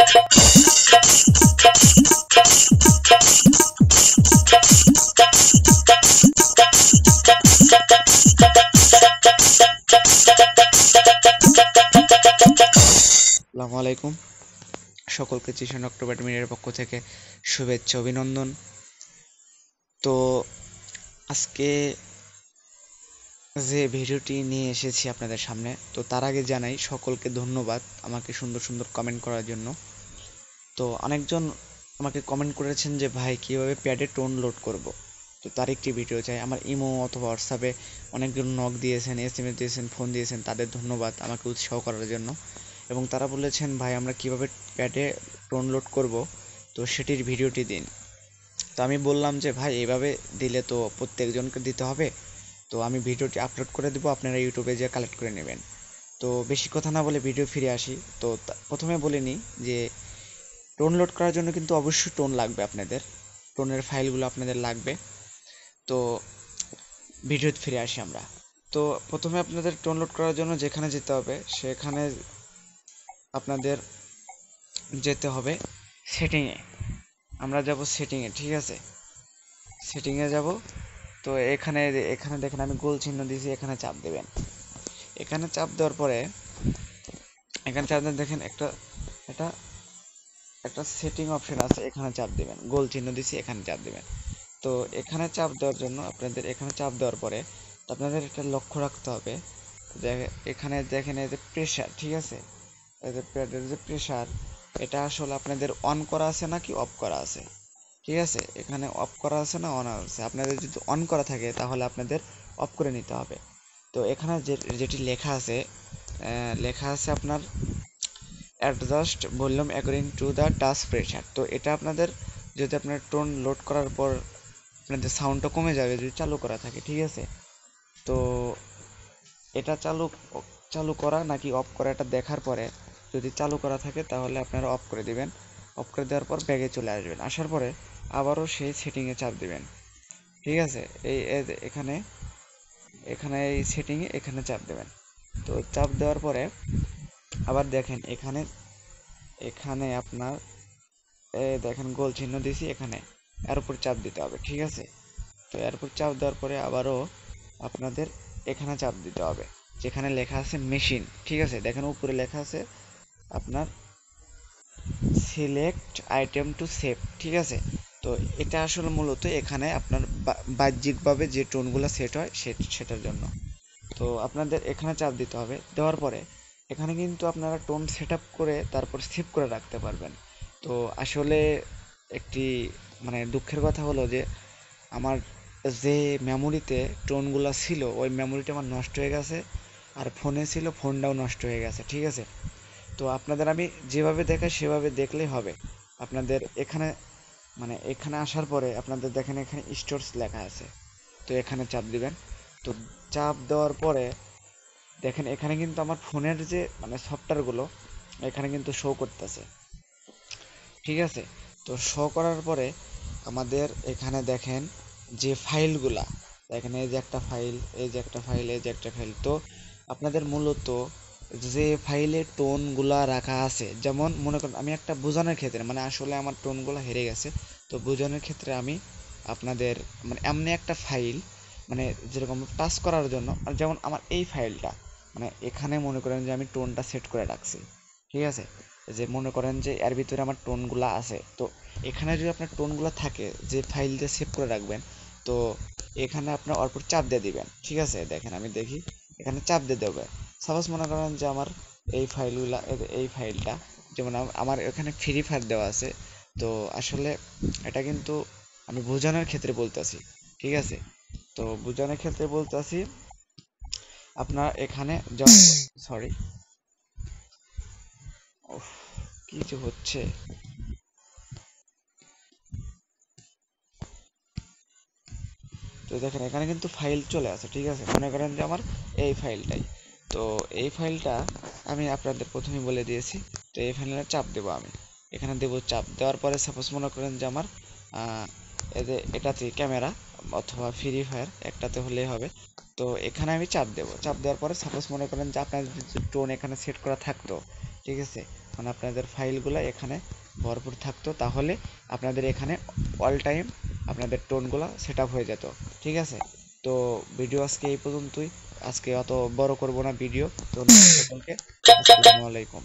আসসালামু আলাইকুম, সকলকে জিশন অক্টোবর মিডিয়ার পক্ষ থেকে শুভেচ্ছা অভিনন্দন। তো আজকে যে ভিডিওটি নিয়ে এসেছি আপনাদের সামনে, তো তার আগে জানাই সকলকে ধন্যবাদ আমাকে সুন্দর সুন্দর কমেন্ট করার জন্য। তো অনেকজন আমাকে কমেন্ট করেছেন যে ভাই কিভাবে প্যাডে টোন লোড করব, তো তার একটি ভিডিও চাই। আমার ইমো অথবা হোয়াটসঅ্যাপে অনেকজন নক দিয়েছেন, এসএমএস দিয়েছেন, ফোন দিয়েছেন, তাদের ধন্যবাদ আমাকে উৎসাহ করার জন্য। এবং তারা বলেছেন ভাই আমরা কিভাবে প্যাডে টোন লোড করব, তো সেটির ভিডিওটি দিন। তো আমি বললাম যে ভাই এভাবে দিলে তো প্রত্যেকজনকে দিতে হবে, তো আমি ভিডিওটি আপলোড করে দেবো, আপনারা ইউটিউবে যেয়ে কালেক্ট করে নেবেন। তো বেশি কথা না বলে ভিডিও ফিরে আসি। তো প্রথমে বলে নিই যে টোন লোড করার জন্য কিন্তু অবশ্যই টোন লাগবে, আপনাদের টোনের ফাইলগুলো আপনাদের লাগবে। তো ভিডিওতে ফিরে আসি আমরা। তো প্রথমে আপনাদের টোন লোড করার জন্য যেখানে যেতে হবে সেখানে আপনাদের যেতে হবে সেটিংয়ে। আমরা যাব সেটিংয়ে, ঠিক আছে, সেটিংয়ে যাব। তো এখানে এখানে দেখেন আমি গোল চিহ্ন দিয়েছি, এখানে চাপ দেবেন। এখানে চাপ দেওয়ার পরে এখানে চাপ দেন, দেখেন একটা এটা একটা সেটিং অপশন আছে, এখানে চাপ দেবেন। গোল চিহ্ন দিয়েছি, এখানে চাপ দেবেন। তো এখানে চাপ দেওয়ার জন্য আপনাদের এখানে চাপ দেওয়ার পরে আপনাদের এটা লক্ষ্য রাখতে হবে যে এখানে দেখেন এই যে প্রেসার, ঠিক আছে, এই যে প্যাডের যে প্রেসার, এটা আসলে আপনাদের অন করা আছে নাকি অফ করা আছে, ঠিক আছে। এখানে অফ করা আছে না অন আছে, আপনাদের যদি অন করা থাকে তাহলে আপনাদের অফ করে নিতে হবে। তো এখানে যেটি লেখা আছে আপনার adjust volume according to the touch pressure. তো এটা আপনাদের যদি আপনার টোন লোড করার পর আপনাদের সাউন্ডটা কমে যাবে যদি চালু করা থাকে, ঠিক আছে। তো এটা চালু করা নাকি অফ করা এটা দেখার পরে যদি চালু করা থাকে তাহলে আপনারা অফ করে দিবেন। অফ করে দেওয়ার পর ব্যাগে চলে আসবেন, আসার পরে আবারও সেই সেটিংয়ে চাপ দিবেন, ঠিক আছে। এখানে এখানে এই সেটিংয়ে এখানে চাপ দেবেন। তো চাপ দেওয়ার পরে আবার দেখেন এখানে এখানে আপনার দেখেন গোল চিহ্ন দিয়েছি, এখানে এর উপর চাপ দিতে হবে, ঠিক আছে। তো এর উপর চাপ দেওয়ার পরে আবারও আপনাদের এখানে চাপ দিতে হবে যেখানে লেখা আছে মেশিন, ঠিক আছে। দেখেন উপরে লেখা আছে আপনার সিলেক্ট আইটেম টু সেভ, ঠিক আছে। তো এটা আসলে মূলত এখানে আপনার বাহ্যিকভাবে যে টোনগুলো সেট হয় সেটার জন্য। তো আপনাদের এখানে চাপ দিতে হবে, দেওয়ার পরে এখানে কিন্তু আপনারা টোন সেট আপ করে তারপর সেভ করে রাখতে পারবেন। তো আসলে একটি মানে দুঃখের কথা হলো যে আমার যে মেমোরিতে টোনগুলো ছিল ওই মেমোরিটা আমার নষ্ট হয়ে গেছে, আর ফোনে ছিল ফোনটাও নষ্ট হয়ে গেছে, ঠিক আছে। তো আপনাদের আমি যেভাবে দেখাই সেভাবে দেখলেই হবে। আপনাদের এখানে মানে এখানে আসার পরে আপনাদের দেখেন এখানে স্টোরস লেখা আছে, তো এখানে চাপ দিবেন। তো চাপ দেওয়ার পরে দেখেন এখানে কিন্তু আমার ফোনের যে মানে সফটওয়্যারগুলো এখানে কিন্তু শো করতেছে, ঠিক আছে। তো শো করার পরে আমাদের এখানে দেখেন যে ফাইলগুলা, দেখেন এই যে একটা ফাইল, এই যে একটা ফাইল, এই যে একটা ফাইল। তো আপনাদের মূলত যে ফাইলে টোনগুলা রাখা আছে, যেমন মনে করেন আমি একটা বোঝানোর ক্ষেত্রে মানে আসলে আমার টোনগুলো হেরে গেছে, তো বোঝানোর ক্ষেত্রে আমি আপনাদের মানে এমনি একটা ফাইল মানে যেরকম টাচ করার জন্য, আর যেমন আমার এই ফাইলটা মানে এখানে মনে করেন যে আমি টোনটা সেট করে রাখছি, ঠিক আছে। যে মনে করেন যে এর ভিতরে আমার টোনগুলা আছে, তো এখানে যদি আপনার টোনগুলো থাকে যে ফাইল দিয়ে সেভ করে রাখবেন, তো এখানে আপনার অল্প চাপ দিয়ে দিবেন, ঠিক আছে। দেখেন আমি দেখি এখানে চাপ দিয়ে দেবে। সাপোজ মনে করেন যে আমার এই ফাইলগুলা এই ফাইলটা যেমন আমার এখানে ফ্রি ফায়ার দেওয়া আছে, তো আসলে এটা কিন্তু আমি বোঝানোর ক্ষেত্রে বলতেছি, ঠিক আছে। তো বোঝানোর ক্ষেত্রে বলতেছি আপনার এখানে সরি, কি যে হচ্ছে। তো দেখেন এখানে কিন্তু ফাইল চলে আসে, ঠিক আছে। মনে করেন যে আমার এই ফাইলটাই, তো এই ফাইলটা আমি আপনাদের প্রথমে বলে দিয়েছি। তো এই ফাইলে চাপ দেবো আমি, এখানে দেবো। চাপ দেওয়ার পরে সাপোজ মনে করেন যে আমার এটাতে ক্যামেরা অথবা ফ্রি ফায়ার একটাতে হলেই হবে। তো এখানে আমি চাপ দেবো, চাপ দেওয়ার পরে সাপোজ মনে করেন যে আপনার যদি টোন এখানে সেট করা থাকতো, ঠিক আছে, মানে আপনাদের ফাইলগুলো এখানে ভরপুর থাকতো, তাহলে আপনাদের এখানে অল টাইম আপনাদের টোনগুলো সেট আপ হয়ে যেত। ঠিক আছে, তো ভিডিও আজকে এই পর্যন্তই। আজকে অত বড় করব না ভিডিও। তো সকলকে আসসালামু আলাইকুম।